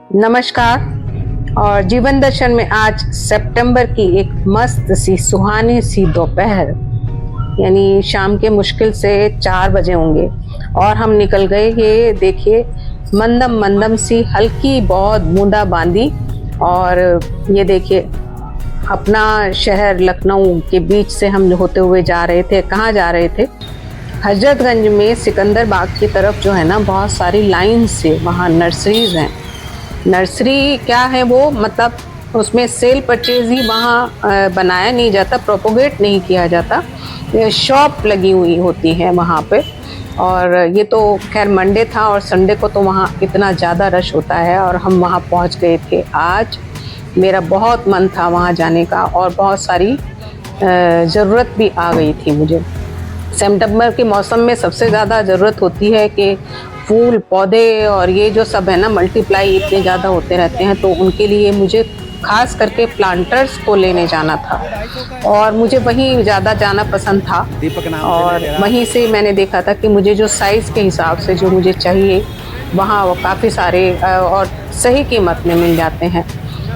नमस्कार। और जीवन दर्शन में आज सितंबर की एक मस्त सी सुहानी सी दोपहर, यानी शाम के मुश्किल से 4 बजे होंगे और हम निकल गए। ये देखिए, मंदम मंदम सी हल्की बहुत बूंदाबांदी। और ये देखिए, अपना शहर लखनऊ के बीच से हम होते हुए जा रहे थे। कहाँ जा रहे थे? हजरतगंज में सिकंदर बाग की तरफ जो है ना, बहुत सारी लाइन से वहाँ नर्सरीज हैं। नर्सरी क्या है वो, मतलब उसमें सेल परचेज ही वहाँ बनाया नहीं जाता, प्रोपोगेट नहीं किया जाता। शॉप लगी हुई होती है वहाँ पे। और ये तो खैर मंडे था और संडे को तो वहाँ इतना ज़्यादा रश होता है और हम वहाँ पहुँच गए थे। आज मेरा बहुत मन था वहाँ जाने का और बहुत सारी ज़रूरत भी आ गई थी मुझे। सितंबर के मौसम में सबसे ज़्यादा ज़रूरत होती है कि फूल पौधे और ये जो सब है ना, मल्टीप्लाई इतने ज़्यादा होते रहते हैं, तो उनके लिए मुझे खास करके प्लांटर्स को लेने जाना था और मुझे वहीं ज़्यादा जाना पसंद था। और वहीं से मैंने देखा था कि मुझे जो साइज़ के हिसाब से जो मुझे चाहिए वहाँ वो काफ़ी सारे और सही कीमत में मिल जाते हैं।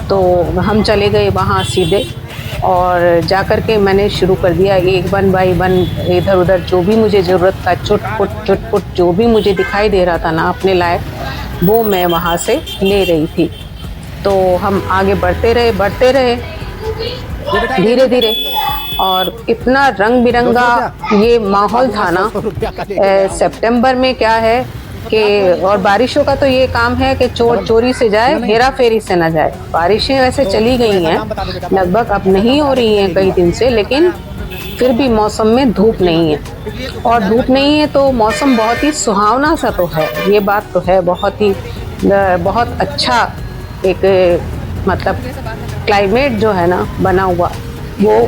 तो हम चले गए वहाँ सीधे और जाकर के मैंने शुरू कर दिया एक 1 बाई 1 इधर उधर जो भी मुझे ज़रूरत था, चुटपुट जो भी मुझे दिखाई दे रहा था ना अपने लायक, वो मैं वहाँ से ले रही थी। तो हम आगे बढ़ते रहे धीरे धीरे। और इतना रंग बिरंगा ये माहौल था ना। सितंबर में क्या है कि, और बारिशों का तो ये काम है कि चोर चोरी से जाए, हेरा फेरी से ना जाए। बारिशें वैसे चली गई हैं लगभग, अब नहीं हो रही हैं कई दिन से, लेकिन फिर भी मौसम में धूप नहीं है। और धूप नहीं है तो मौसम बहुत ही सुहावना सा तो है, ये बात तो है। बहुत अच्छा एक मतलब क्लाइमेट जो है ना बना हुआ वो,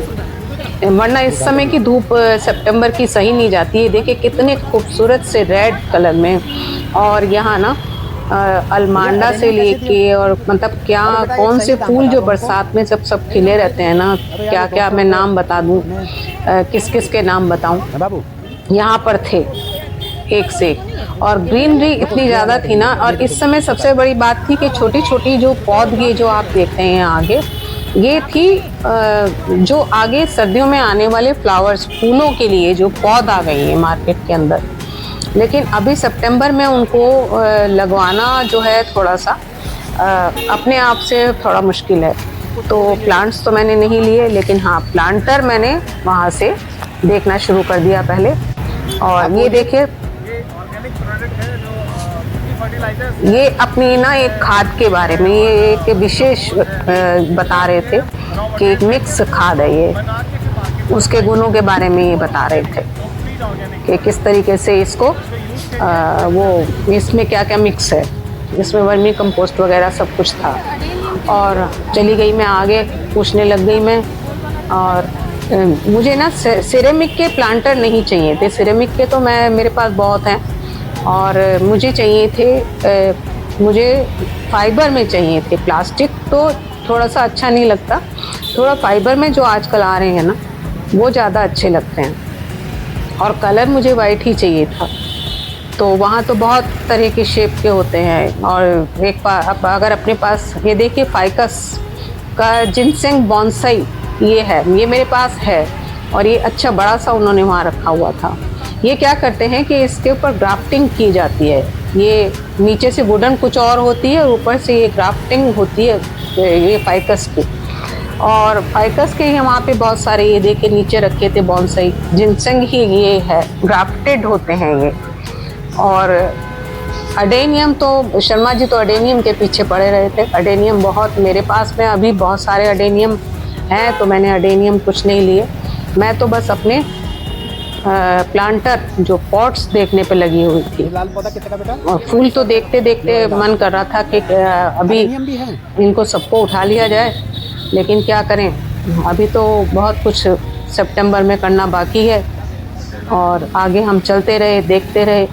वरना इस समय की धूप सितंबर की सही नहीं जाती है। देखिए कितने खूबसूरत से रेड कलर में, और यहाँ ना अलमांडा से लेके और मतलब क्या कौन से फूल जो बरसात में सब खिले रहते हैं ना, क्या क्या मैं नाम बता दूँ, किस किस के नाम बताऊँ, यहाँ पर थे एक से। और ग्रीनरी इतनी ज़्यादा थी ना। और इस समय सबसे बड़ी बात थी कि छोटी छोटी जो पौधे जो आप देख रहे हैं आगे, ये थी जो आगे सर्दियों में आने वाले फ्लावर्स, फूलों के लिए जो पौध आ गई है मार्केट के अंदर। लेकिन अभी सितंबर में उनको लगवाना जो है थोड़ा सा अपने आप से थोड़ा मुश्किल है। तो प्लांट्स तो मैंने नहीं लिए, लेकिन हाँ प्लांटर मैंने वहाँ से देखना शुरू कर दिया पहले। और ये देखिए, ये अपनी ना एक खाद के बारे में ये एक विशेष बता रहे थे कि एक मिक्स खाद है ये, उसके गुणों के बारे में ये बता रहे थे कि किस तरीके से इसको वो इसमें क्या क्या मिक्स है, इसमें वर्मी कंपोस्ट वगैरह सब कुछ था। और चली गई मैं आगे, पूछने लग गई मैं। और मुझे ना सिरेमिक के प्लांटर नहीं चाहिए थे, सिरेमिक के तो मेरे पास बहुत हैं। और मुझे चाहिए थे, मुझे फाइबर में चाहिए थे। प्लास्टिक तो थोड़ा सा अच्छा नहीं लगता, थोड़ा फाइबर में जो आजकल आ रहे हैं ना वो ज़्यादा अच्छे लगते हैं। और कलर मुझे वाइट ही चाहिए था। तो वहाँ तो बहुत तरह के शेप के होते हैं। और अगर अपने पास ये देखिए, फाइकस का जिनसेंग बॉन्साई ये है, ये मेरे पास है। और ये अच्छा बड़ा सा उन्होंने वहाँ रखा हुआ था। ये क्या करते हैं कि इसके ऊपर ग्राफ्टिंग की जाती है। ये नीचे से वुडन कुछ और होती है और ऊपर से ये ग्राफ्टिंग होती है ये फाइकस की। और फाइकस के वहाँ पे बहुत सारे ये देखिए नीचे रखे थे बॉन्साई, जिनसेंग ही ये है, ग्राफ्टेड होते हैं ये। और अडेनियम तो शर्मा जी तो अडेनियम के पीछे पड़े रहे थे। अडेनियम बहुत मेरे पास में अभी बहुत सारे अडेनियम हैं, तो मैंने अडेनियम कुछ नहीं लिए। मैं तो बस अपने प्लांटर जो पॉट्स देखने पे लगी हुई थी। लाल पौधा कितने का बेटा? और फूल तो देखते देखते मन कर रहा था कि अभी इनको सबको उठा लिया जाए, लेकिन क्या करें, अभी तो बहुत कुछ सितंबर में करना बाकी है। और आगे हम चलते रहे, देखते रहे।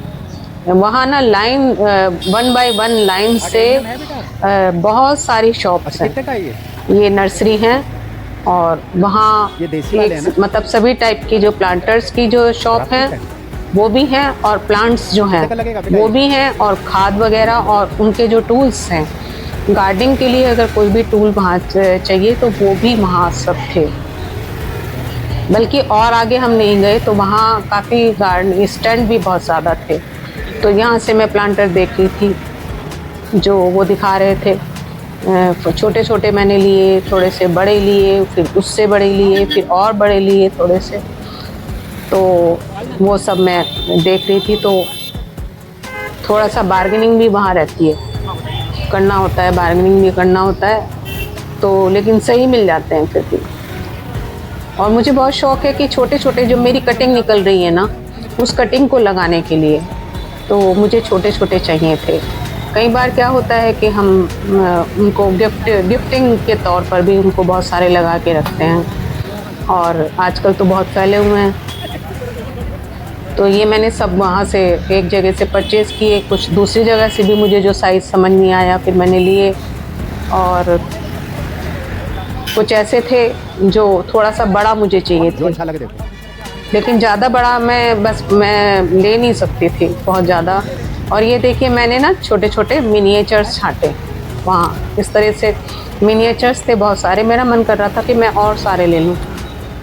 वहाँ ना लाइन 1 बाई 1 लाइन से बहुत सारी शॉप्स हैं। ये नर्सरी हैं और वहाँ मतलब सभी टाइप की जो प्लांटर्स की जो शॉप हैं वो भी हैं, और प्लांट्स जो हैं वो भी हैं, और खाद वगैरह और उनके जो टूल्स हैं गार्डनिंग के लिए अगर कोई भी टूल वहाँ चाहिए तो वो भी वहाँ सब थे। बल्कि और आगे हम नहीं गए तो वहाँ काफ़ी गार्डन स्टैंड भी बहुत ज़्यादा थे। तो यहाँ से मैं प्लांटर देख रही थी जो वो दिखा रहे थे। छोटे छोटे मैंने लिए, थोड़े से बड़े लिए, फिर उससे बड़े लिए, फिर और बड़े लिए थोड़े से। तो वो सब मैं देख रही थी। तो थोड़ा सा बार्गेनिंग भी वहाँ रहती है, करना होता है, बार्गेनिंग भी करना होता है। तो लेकिन सही मिल जाते हैं फिर भी। और मुझे बहुत शौक़ है कि छोटे छोटे जो मेरी कटिंग निकल रही है ना, उस कटिंग को लगाने के लिए तो मुझे छोटे छोटे चाहिए थे। कई बार क्या होता है कि हम उनको गिफ्टिंग के तौर पर भी उनको बहुत सारे लगा के रखते हैं, और आजकल तो बहुत फैले हुए हैं। तो ये मैंने सब वहाँ से एक जगह से परचेज़ किए, कुछ दूसरी जगह से भी मुझे जो साइज़ समझ नहीं आया फिर मैंने लिए। और कुछ ऐसे थे जो थोड़ा सा बड़ा मुझे चाहिए थे, लेकिन ज़्यादा बड़ा मैं ले नहीं सकती थी बहुत ज़्यादा। और ये देखिए मैंने ना छोटे छोटे मिनिएचर्स छांटे वहाँ, इस तरह से मिनिएचर्स थे बहुत सारे। मेरा मन कर रहा था कि मैं और सारे ले लूँ,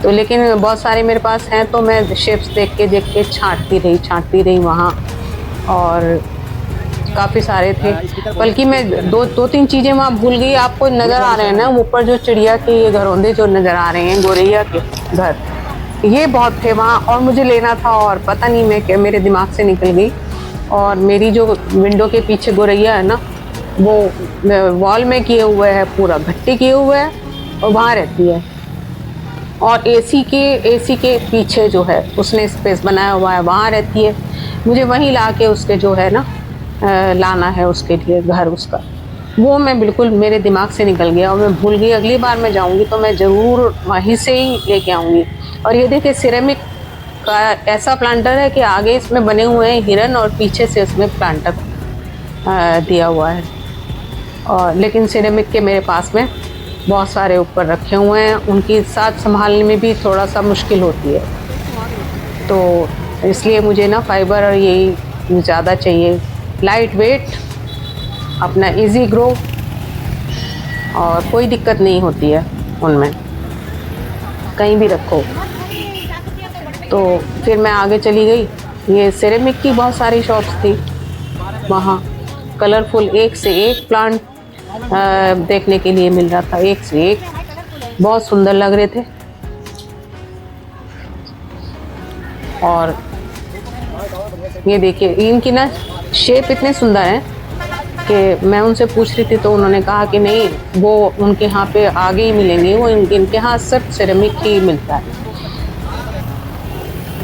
तो लेकिन बहुत सारे मेरे पास हैं तो मैं शेप्स देख के छांटती रही वहाँ। और काफ़ी सारे थे, बल्कि मैं दो तीन चीज़ें वहाँ भूल गई। आपको नज़र आ रहे हैं ना ऊपर जो चिड़िया के ये घरौंदे जो नज़र आ रहे हैं, गोरैया के घर, ये बहुत थे वहाँ। और मुझे लेना था और पता नहीं मैं क्या, मेरे दिमाग से निकल गई। और मेरी जो विंडो के पीछे गोरैया है ना, वो वॉल में किए हुए है, पूरा भट्टी किए हुए है, और वहाँ रहती है। और एसी के पीछे जो है उसने स्पेस बनाया हुआ है, वहाँ रहती है। मुझे वहीं ला के उसके जो है ना लाना है उसके लिए घर उसका, वो मैं बिल्कुल मेरे दिमाग से निकल गया और मैं भूल गई। अगली बार मैं जाऊँगी तो मैं ज़रूर वहीं से ही लेके आऊँगी। और ये देखिए सिरेमिक का ऐसा प्लांटर है कि आगे इसमें बने हुए हैं हिरन और पीछे से इसमें प्लांटर दिया हुआ है। और लेकिन सिरेमिक के मेरे पास में बहुत सारे ऊपर रखे हुए हैं, उनकी साथ संभालने में भी थोड़ा सा मुश्किल होती है। तो इसलिए मुझे ना फाइबर और यही ज़्यादा चाहिए, लाइट वेट, अपना इजी ग्रो, और कोई दिक्कत नहीं होती है उनमें, कहीं भी रखो। तो फिर मैं आगे चली गई। ये सिरेमिक की बहुत सारी शॉप्स थी वहाँ, कलरफुल एक से एक प्लांट देखने के लिए मिल रहा था, एक से एक बहुत सुंदर लग रहे थे। और ये देखिए इनकी ना शेप इतने सुंदर हैं कि मैं उनसे पूछ रही थी तो उन्होंने कहा कि नहीं, वो उनके यहाँ पे आगे ही मिलेंगे, वो इनके यहाँ सिर्फ सिरेमिक ही मिलता है।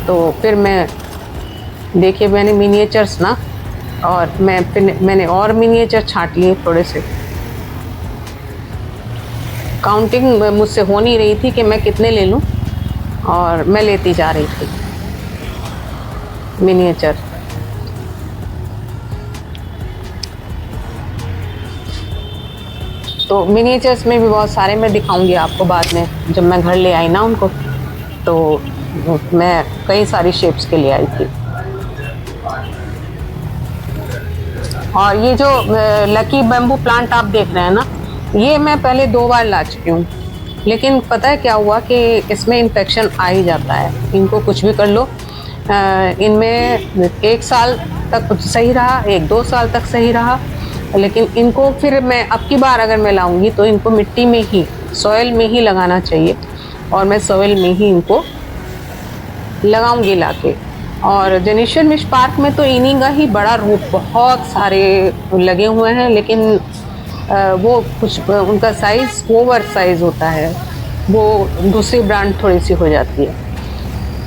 तो फिर मैं देखिए मैंने मिनिएचर्स ना, और मैंने और मिनिएचर छांट लिए थोड़े से। काउंटिंग मुझसे हो नहीं रही थी कि मैं कितने ले लूँ, और मैं लेती जा रही थी मिनिएचर। तो मिनिएचर्स में भी बहुत सारे मैं दिखाऊंगी आपको बाद में, जब मैं घर ले आई ना उनको, तो मैं कई सारी शेप्स के ले आई थी। और ये जो लकी बैम्बू प्लांट आप देख रहे हैं ना, ये मैं पहले 2 बार ला चुकी हूँ, लेकिन पता है क्या हुआ कि इसमें इन्फेक्शन आ ही जाता है। इनको कुछ भी कर लो, इनमें 1 साल तक सही रहा, 1-2 साल तक सही रहा, लेकिन इनको फिर मैं अब की बार अगर मैं लाऊंगी तो इनको मिट्टी में ही, सॉइल में ही लगाना चाहिए, और मैं सॉइल में ही इनको लगाऊंगी लाके। और जनेश्वर मिश्र पार्क में तो इन्हीं का ही बड़ा रूप बहुत सारे लगे हुए हैं, लेकिन वो कुछ उनका साइज़ ओवर साइज़ होता है, वो दूसरी ब्रांड थोड़ी सी हो जाती है।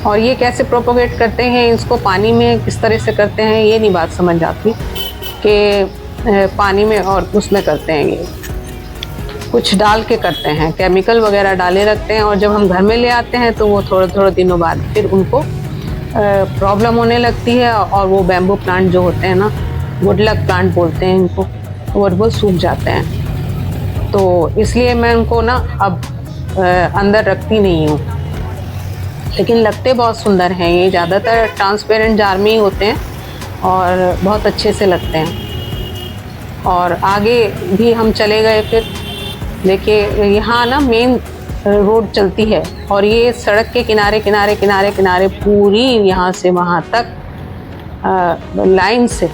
और ये कैसे प्रोपोगेट करते हैं, इसको पानी में किस तरह से करते हैं, ये नहीं बात समझ आती कि पानी में और उसमें करते हैं। ये कुछ डाल के करते हैं, केमिकल वगैरह डाले रखते हैं, और जब हम घर में ले आते हैं तो वो थोड़े दिनों बाद फिर उनको प्रॉब्लम होने लगती है, और वो बैम्बू प्लांट जो होते हैं ना, वुडलक प्लांट बोलते हैं इनको, और वो सूख जाते हैं। तो इसलिए मैं उनको ना अब अंदर रखती नहीं हूँ, लेकिन लगते बहुत सुंदर हैं। ये ज़्यादातर ट्रांसपेरेंट जार में ही होते हैं और बहुत अच्छे से लगते हैं। और आगे भी हम चले गए। फिर देखिए यहाँ ना मेन रोड चलती है और ये सड़क के किनारे किनारे किनारे किनारे पूरी यहाँ से वहाँ तक लाइन से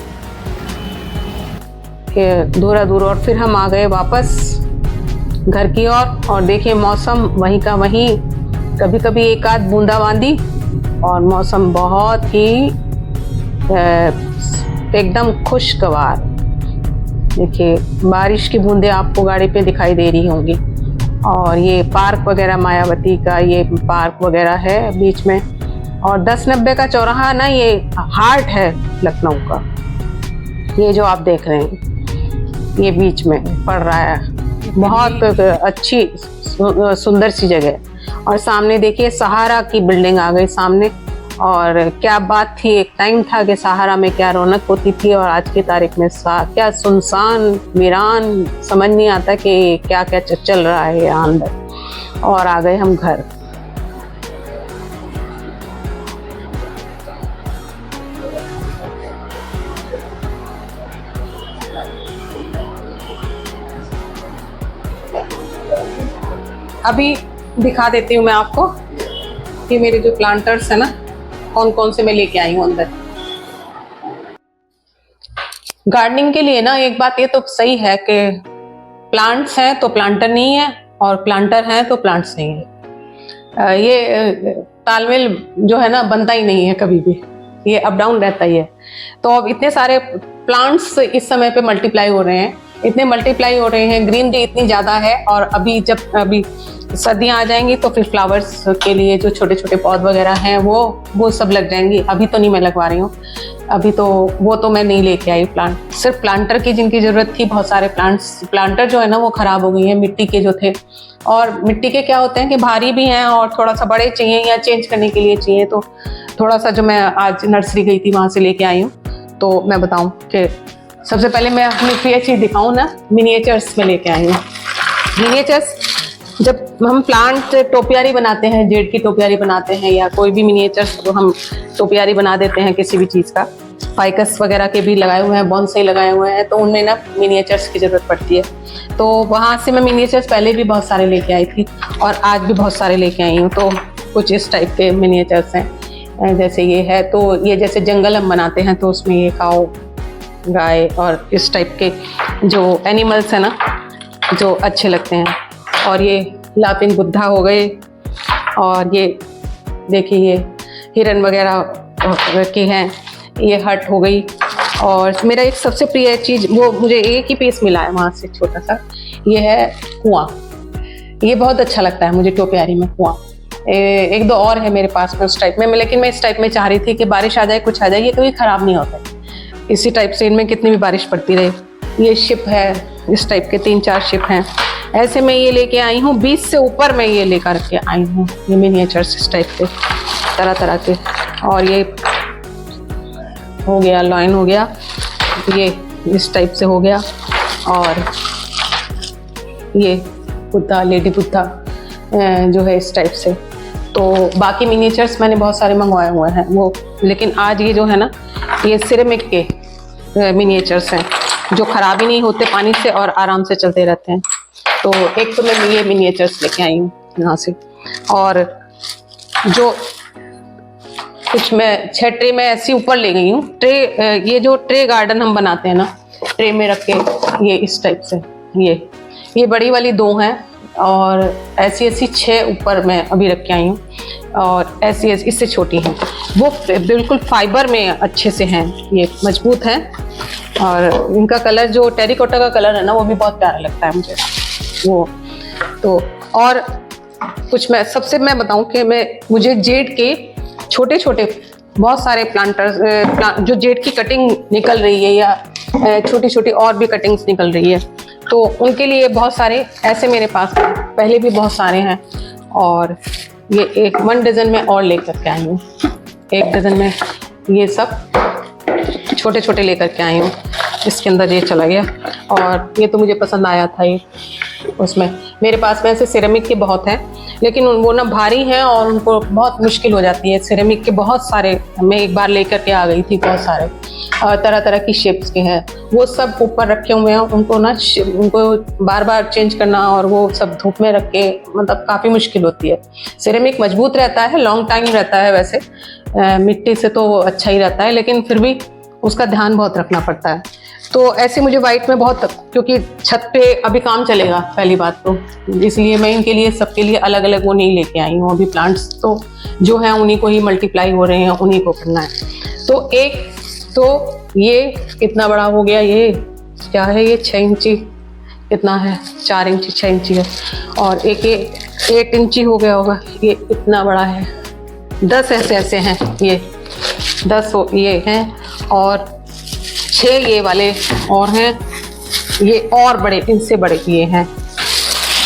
दूर दूर। और फिर हम आ गए वापस घर की ओर और देखिए मौसम वहीं का वहीं, कभी कभी एक आध बूंदाबांदी और मौसम बहुत ही एकदम खुशगवार। देखिए बारिश की बूंदें आपको गाड़ी पे दिखाई दे रही होंगी। और ये पार्क वगैरह मायावती का ये पार्क वगैरह है बीच में। और 1090 का चौराहा ना ये हार्ट है लखनऊ का। ये जो आप देख रहे हैं ये बीच में पड़ रहा है, बहुत अच्छी सुंदर सी जगह। और सामने देखिए सहारा की बिल्डिंग आ गई सामने। और क्या बात थी, एक टाइम था कि सहारा में क्या रौनक होती थी और आज की तारीख में क्या सुनसान वीरान, समझ नहीं आता कि क्या क्या चल रहा है यहाँ अंदर। और आ गए हम घर। अभी दिखा देती हूँ मैं आपको कि मेरे जो प्लांटर्स है ना कौन कौन से मैं लेके आई हूँ अंदर। गार्डनिंग के लिए ना एक बात ये तो सही है कि प्लांट्स हैं तो प्लांटर नहीं है और प्लांटर हैं तो प्लांट्स नहीं है। ये तालमेल जो है ना बनता ही नहीं है कभी भी, ये अप डाउन रहता ही है। तो अब इतने सारे प्लांट्स इस समय पे मल्टीप्लाई हो रहे हैं, इतने मल्टीप्लाई हो रहे हैं, ग्रीनरी इतनी ज़्यादा है। और अभी सर्दियाँ आ जाएंगी तो फिर फ्लावर्स के लिए जो छोटे छोटे पौध वगैरह हैं वो सब लग जाएंगी। अभी तो नहीं मैं लगवा रही हूँ, अभी तो वो तो मैं नहीं लेके आई प्लांट। सिर्फ प्लांटर की जिनकी ज़रूरत थी, बहुत सारे प्लांटर जो है ना वो ख़राब हो गई हैं, मिट्टी के जो थे। और मिट्टी के क्या होते हैं कि भारी भी हैं और थोड़ा सा बड़े चाहिए या चेंज करने के लिए चाहिए। तो थोड़ा सा जो मैं आज नर्सरी गई थी वहाँ से लेके आई हूँ। तो मैं बताऊँ कि सबसे पहले मैं अपनी प्रिय चीज़ दिखाऊँ ना, मिनिएचर्स में लेके आई हूँ। मिनिएचर्स जब हम प्लांट टोपियारी बनाते हैं, जेड की टोपियारी बनाते हैं या कोई भी मिनिएचर्स तो हम टोपियारी बना देते हैं किसी भी चीज़ का। फाइकस वगैरह के भी लगाए हुए हैं, बॉन्साई लगाए हुए हैं, तो उनमें ना मिनिएचर्स की ज़रूरत पड़ती है। तो वहाँ से मैं मिनिएचर्स पहले भी बहुत सारे लेके आई थी और आज भी बहुत सारे लेके आई हूँ। तो कुछ इस टाइप के मिनिएचर्स हैं, जैसे ये है। तो ये जैसे जंगल हम बनाते हैं तो उसमें ये काऊ, गाय और इस टाइप के जो एनिमल्स हैं ना जो अच्छे लगते हैं। और ये लाफिंग बुद्धा हो गए और ये देखिए ये हिरन वगैरह के हैं, ये हट हो गई। और मेरा एक सबसे प्रिय चीज़, वो मुझे एक ही पीस मिला है वहाँ से छोटा सा, ये है कुआं। ये बहुत अच्छा लगता है मुझे टोपियारी में कुआं। एक दो और है मेरे पास में उस टाइप में, लेकिन मैं इस टाइप में चाह रही थी कि बारिश आ जाए, कुछ आ जाए, ये कभी ख़राब नहीं होता है। इसी टाइप से इनमें कितनी भी बारिश पड़ती रहे। ये शिप है, इस टाइप के 3-4 शिप हैं। ऐसे मैं ये लेके आई हूँ, 20 से ऊपर मैं ये लेकर के आई हूँ, ये मिनिएचर्स इस टाइप के तरह तरह के। और ये हो गया लॉइन, हो गया ये इस टाइप से हो गया। और ये बुद्धा, लेडी बुद्धा जो है इस टाइप से। तो बाकी मिनिएचर्स मैंने बहुत सारे मंगवाए हुए हैं वो, लेकिन आज ये जो है ना ये सिरेमिक के मिनिएचर्स हैं जो ख़राब ही नहीं होते पानी से और आराम से चलते रहते हैं। तो एक तो मैं ये मिनिएचर्स लेके आई हूँ यहाँ से। और जो कुछ मैं 6 ट्रे में ऐसी ऊपर ले गई हूँ। ट्रे, ये जो ट्रे गार्डन हम बनाते हैं ना, ट्रे में रख के, ये इस टाइप से, ये बड़ी वाली 2 हैं और ऐसी 6 ऊपर मैं अभी रख के आई हूँ। और ऐसी इससे छोटी हैं, वो बिल्कुल फाइबर में अच्छे से हैं, ये मजबूत हैं। और इनका कलर जो टेरिकोटा का कलर है ना वो भी बहुत प्यारा लगता है मुझे वो। तो और कुछ मैं बताऊं कि मुझे जेड के छोटे छोटे बहुत सारे प्लांटर्स जो जेड की कटिंग निकल रही है या छोटी छोटी और भी कटिंग्स निकल रही है, तो उनके लिए बहुत सारे ऐसे मेरे पास पहले भी बहुत सारे हैं। और ये 1 डज़न में और लेकर के आई हूँ, 1 डज़न में ये सब छोटे छोटे लेकर के आई हूँ। इसके अंदर ये चला गया। और ये तो मुझे पसंद आया था ये, उसमें मेरे पास में ऐसे सिरेमिक के बहुत हैं, लेकिन वो ना भारी हैं और उनको बहुत मुश्किल हो जाती है। सिरेमिक के बहुत सारे मैं एक बार लेकर के आ गई थी, बहुत सारे तरह तरह की शेप्स के हैं, वो सब ऊपर रखे हुए हैं। उनको ना उनको बार बार चेंज करना और वो सब धूप में रख के मतलब काफ़ी मुश्किल होती है। सिरेमिक मजबूत रहता है, लॉन्ग टाइम रहता है वैसे, मिट्टी से तो अच्छा ही रहता है, लेकिन फिर भी उसका ध्यान बहुत रखना पड़ता है। तो ऐसे मुझे वाइट में बहुत, क्योंकि छत पे अभी काम चलेगा पहली बात तो, इसलिए मैं इनके लिए सबके लिए अलग अलग वो नहीं लेके आई हूँ। अभी प्लांट्स तो जो हैं उन्हीं को ही मल्टीप्लाई हो रहे हैं, उन्हीं को करना है। तो एक तो ये कितना बड़ा हो गया, ये क्या है, ये 6 इंची कितना है, 4 इंची 6 इंची है। और एक ये 8 इंची हो गया होगा, ये इतना बड़ा है। 10 ऐसे हैं, ये 10 ये हैं, और 6 ये वाले और हैं, ये और बड़े, इनसे बड़े ये हैं।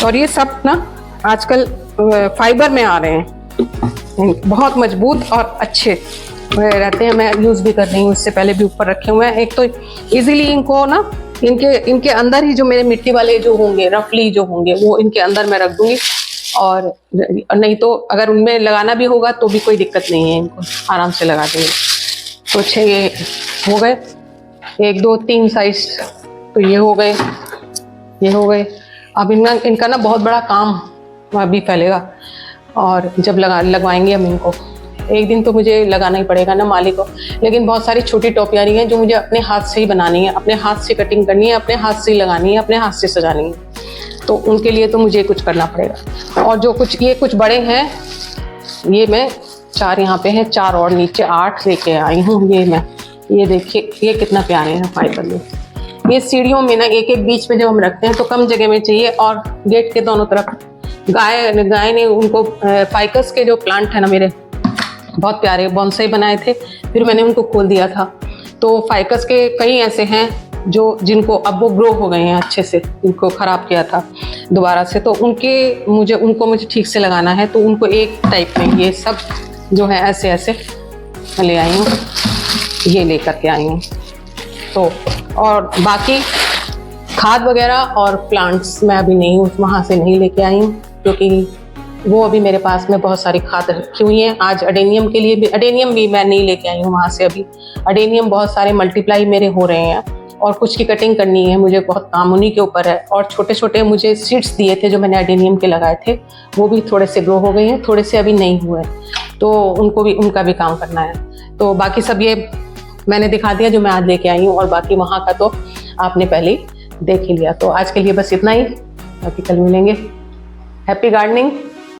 और ये सब ना आजकल फाइबर में आ रहे हैं, बहुत मजबूत और अच्छे रहते हैं। मैं यूज़ भी कर रही हूँ, इससे पहले भी ऊपर रखे हुए हैं। एक तो इजीली इनको ना इनके अंदर ही जो मेरे मिट्टी वाले जो होंगे, रफली जो होंगे, वो इनके अंदर मैं रख दूंगी। और नहीं तो अगर उनमें लगाना भी होगा तो भी कोई दिक्कत नहीं है, इनको आराम से लगा देंगे। तो 6 ये हो गए, 1 2 3 साइज तो ये हो गए, ये हो गए। अब इनका ना बहुत बड़ा काम अभी फैलेगा, और जब लगवाएंगे हम इनको, एक दिन तो मुझे लगाना ही पड़ेगा ना माली को। लेकिन बहुत सारी छोटी टोपियाँ हैं जो मुझे अपने हाथ से ही बनानी है, अपने हाथ से कटिंग करनी है, अपने हाथ से ही लगानी है, अपने हाथ से सजानी है। तो उनके लिए तो मुझे कुछ करना पड़ेगा। और जो कुछ ये कुछ बड़े हैं, ये मैं 4 यहाँ पे हैं, 4 और नीचे 8 लेके आई हूँ। ये देखिए ये कितना प्यारे हैं फाइबर में। ये सीढ़ियों में ना एक बीच में जब हम रखते हैं तो कम जगह में चाहिए, और गेट के दोनों तरफ गाय ने उनको फाइकस के जो प्लांट है ना मेरे, बहुत प्यारे बॉन्साई बनाए थे, फिर मैंने उनको खोल दिया था। तो फाइकस के कई ऐसे हैं जिनको अब वो ग्रो हो गए हैं अच्छे से, इनको ख़राब किया था दोबारा से, तो उनको मुझे ठीक से लगाना है। तो उनको एक टाइप में ये सब जो है ऐसे ऐसे ले आई हूँ, ये लेकर के आई हूँ। तो और बाकी खाद वगैरह और प्लांट्स मैं अभी नहीं वहाँ से नहीं लेके आई हूँ, क्योंकि वो अभी मेरे पास में बहुत सारी खाद रखी हुई हैं। आज अडेनियम के लिए भी, अडेनियम भी मैं नहीं लेके आई हूँ वहाँ से अभी। अडेनियम बहुत सारे मल्टीप्लाई मेरे हो रहे हैं, और कुछ की कटिंग करनी है मुझे, बहुत काम उन्हीं के ऊपर है। और छोटे छोटे मुझे सीड्स दिए थे जो मैंने अडेनियम के लगाए थे, वो भी थोड़े से ग्रो हो गए हैं, थोड़े से अभी नहीं हुए, तो उनका भी काम करना है। तो बाकी सब ये मैंने दिखा दिया जो मैं आज लेके आई हूँ, और बाकी वहाँ का तो आपने पहले ही देख ही लिया। तो आज के लिए बस इतना ही, बाकी कल मिलेंगे। Happy gardening.